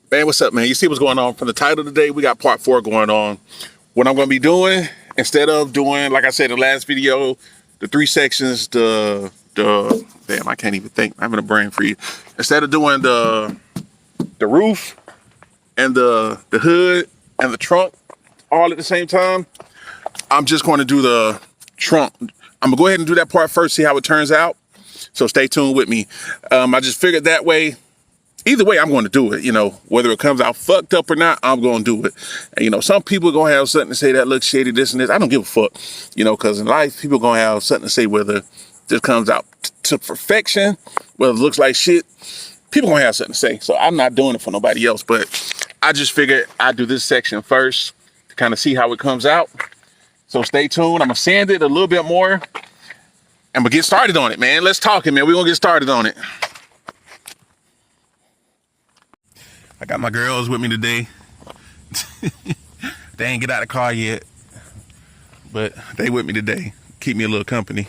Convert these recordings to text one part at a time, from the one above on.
Man, what's up, man? You see what's going on from the title today? We got part 4 going on. What I'm going to be doing, instead of doing, like I said in the last video, the 3 sections, damn, I can't even think. I'm having a brain freeze. Instead of doing the roof and the hood and the trunk all at the same time, I'm just going to do the trunk. I'm going to go ahead and do that part first, see how it turns out. So stay tuned with me. I just figured that way, either way, I'm going to do it, you know, whether it comes out fucked up or not, I'm going to do it. And, you know, some people are going to have something to say that looks shady, this and this. I don't give a fuck, you know, because in life, people are going to have something to say whether this comes out to perfection, whether it looks like shit. People going to have something to say. So I'm not doing it for nobody else, but I just figured I'd do this section first to kind of see how it comes out. So stay tuned. I'm going to sand it a little bit more and we'll get started on it, man. Let's talk it, man. We're going to get started on it. I got my girls with me today. They ain't get out of the car yet, but they with me today. Keep me a little company.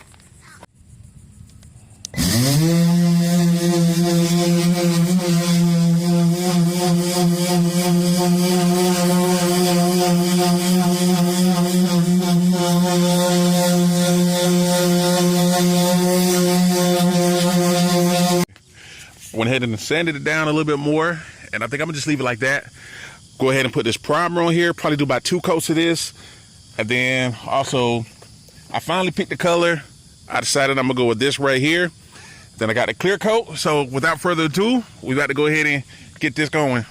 Went ahead and sanded it down a little bit more. And I think I'm gonna just leave it like that. Go ahead and put this primer on here. Probably do about 2 coats of this. And then also, I finally picked the color. I decided I'm gonna go with this right here. Then I got the clear coat. So without further ado, we got to go ahead and get this going.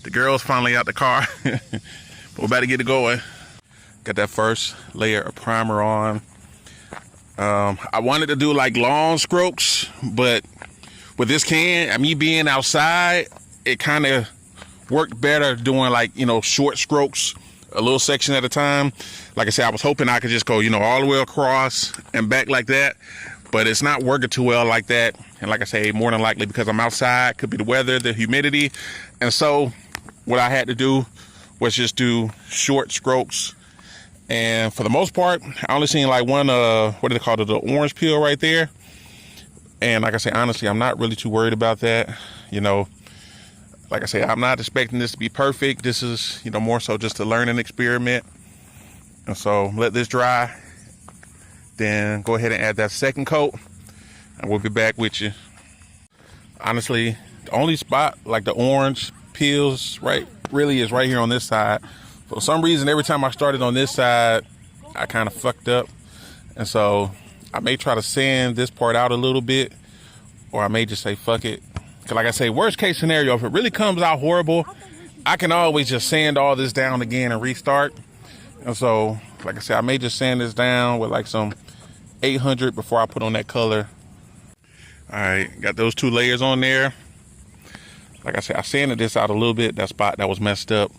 The girl's finally out the car. We're about to get it going. Got that first layer of primer on. I wanted to do like long strokes, but with this can, me being outside, it kind of worked better doing like, you know, short strokes, a little section at a time. Like I said, I was hoping I could just go, you know, all the way across and back like that, but it's not working too well like that. And like I say, more than likely because I'm outside, could be the weather, the humidity. And so what I had to do was just do short strokes. And for the most part, I only seen like one, what do they call it? The orange peel right there. And like I say, honestly, I'm not really too worried about that. You know, like I say, I'm not expecting this to be perfect. This is, you know, more so just a learning experiment. And so let this dry. Then go ahead and add that second coat. And we'll be back with you. Honestly, the only spot like the orange peels really is right here on this side. For some reason, every time I started on this side, I kind of fucked up. And so I may try to sand this part out a little bit, or I may just say, fuck it. Cause like I say, worst case scenario, if it really comes out horrible, I can always just sand all this down again and restart. And so, like I said, I may just sand this down with like some 800 before I put on that color. All right, got those 2 layers on there. Like I said, I sanded this out a little bit, that spot that was messed up.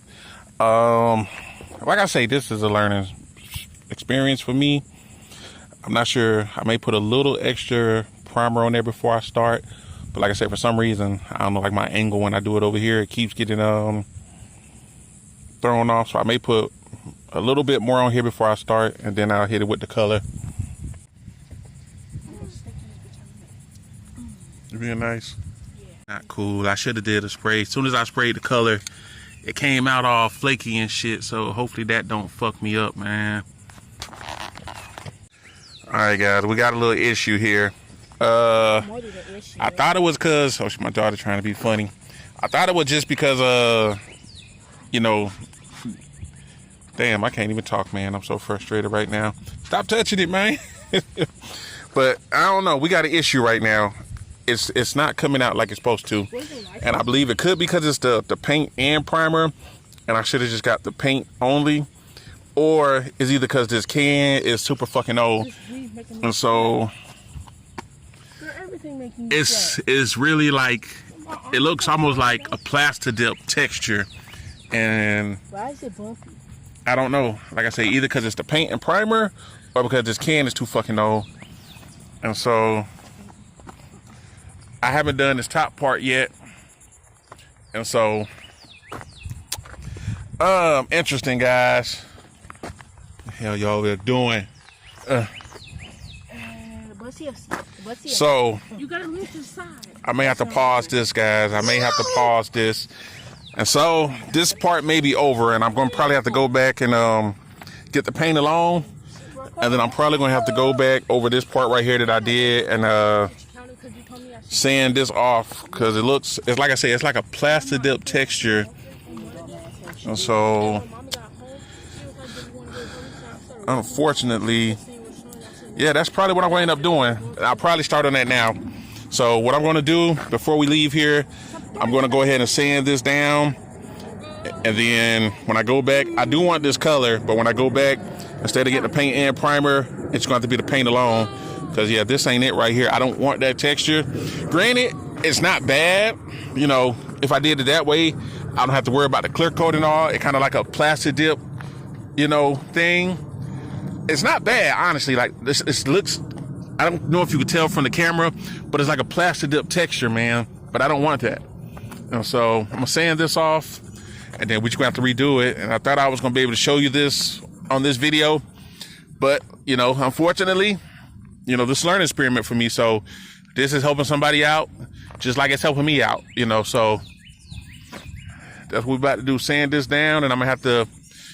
Like I say, this is a learning experience for me. I'm not sure, I may put a little extra primer on there before I start. But like I said, for some reason, I don't know, like my angle when I do it over here, it keeps getting thrown off. So I may put a little bit more on here before I start, and then I'll hit it with the color. Real nice. Not cool. I should have did a spray. As soon as I sprayed the color, it came out all flaky and shit. So hopefully that don't fuck me up, man. All right, guys, we got a little issue here. I thought it was because, oh, my daughter trying to be funny. I thought it was just because, you know, damn, I can't even talk, man. I'm so frustrated right now. Stop touching it, man. But I don't know. We got an issue right now. It's not coming out like it's supposed to. And I believe it could be because it's the paint and primer. And I should have just got the paint only. Or it's either because this can is super fucking old. And so it's really like, it looks almost like a plaster dip texture. And why is it bumpy? I don't know. Like I say, either because it's the paint and primer or because this can is too fucking old. And so I haven't done this top part yet. And so interesting, guys. What the hell y'all are doing? So you gotta leave the side. I may have to pause this, guys. I may have to pause this. And so this part may be over, and I'm going to probably have to go back and get the paint alone. And then I'm probably going to have to go back over this part right here that I did and sand this off, because it's like I say, it's like a plastic dip texture. And so unfortunately, yeah, that's probably what I'm going to end up doing. I'll probably start on that now. So what I'm going to do before we leave here, I'm going to go ahead and sand this down. And then when I go back, I do want this color, but when I go back, instead of getting the paint and primer, it's going to have to be the paint alone. Because, yeah, this ain't it right here. I don't want that texture. Granted, it's not bad. You know, if I did it that way, I don't have to worry about the clear coat and all. It kind of like a plastic dip, you know, thing. It's not bad, honestly. Like, this looks, I don't know if you could tell from the camera, but it's like a plastic dip texture, man. But I don't want that. And so I'm going to sand this off, and then we're just going to have to redo it. And I thought I was going to be able to show you this on this video. But, you know, unfortunately, you know, this learning experiment for me. So this is helping somebody out, just like it's helping me out, you know. So that's what we're about to do, sand this down. And I'm going to have to,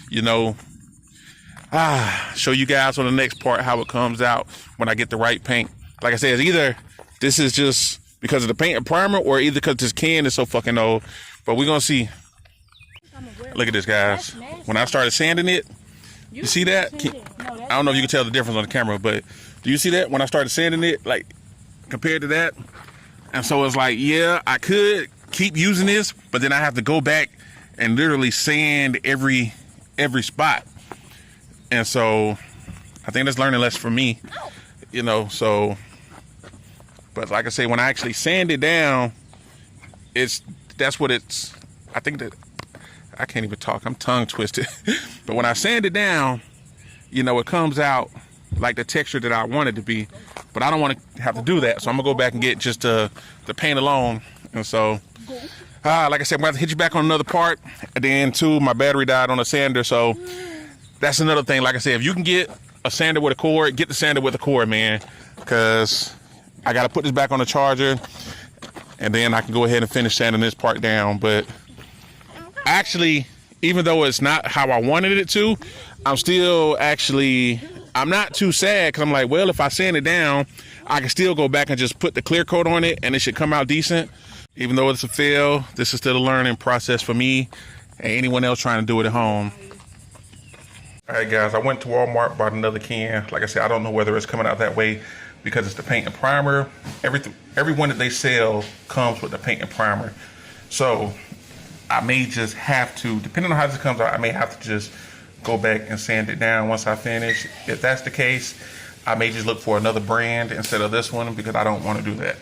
you know, show you guys on the next part how it comes out when I get the right paint. Like I said, it's either this is just because of the paint and primer, or either because this can is so fucking old. But we're going to see. Look at this, guys. When I started sanding it, you see that? I don't know if you can tell the difference on the camera, but do you see that? When I started sanding it, like, compared to that? And so it's like, yeah, I could keep using this, but then I have to go back and literally sand every spot. And so I think that's learning less for me, you know. So, but like I say, when I actually sand it down, that's what it's, I think that, I can't even talk, I'm tongue twisted. But when I sand it down, you know, it comes out like the texture that I want it to be. But I don't want to have to do that, so I'm gonna go back and get just the paint alone. And so, like I said, I'm gonna have to hit you back on another part. And then too, my battery died on the sander, so that's another thing. Like I said, if you can get a sander with a cord, get the sander with a cord, man, because I gotta put this back on the charger, and then I can go ahead and finish sanding this part down. But actually, even though it's not how I wanted it to, I'm still actually, I'm not too sad, because I'm like, well, if I sand it down, I can still go back and just put the clear coat on it, and it should come out decent. Even though it's a fail, this is still a learning process for me and anyone else trying to do it at home. All right, guys, I went to Walmart, bought another can. Like I said, I don't know whether it's coming out that way because it's the paint and primer. Every one that they sell comes with the paint and primer. So I may just have to, depending on how this comes out, I may have to just go back and sand it down once I finish. If that's the case, I may just look for another brand instead of this one, because I don't want to do that.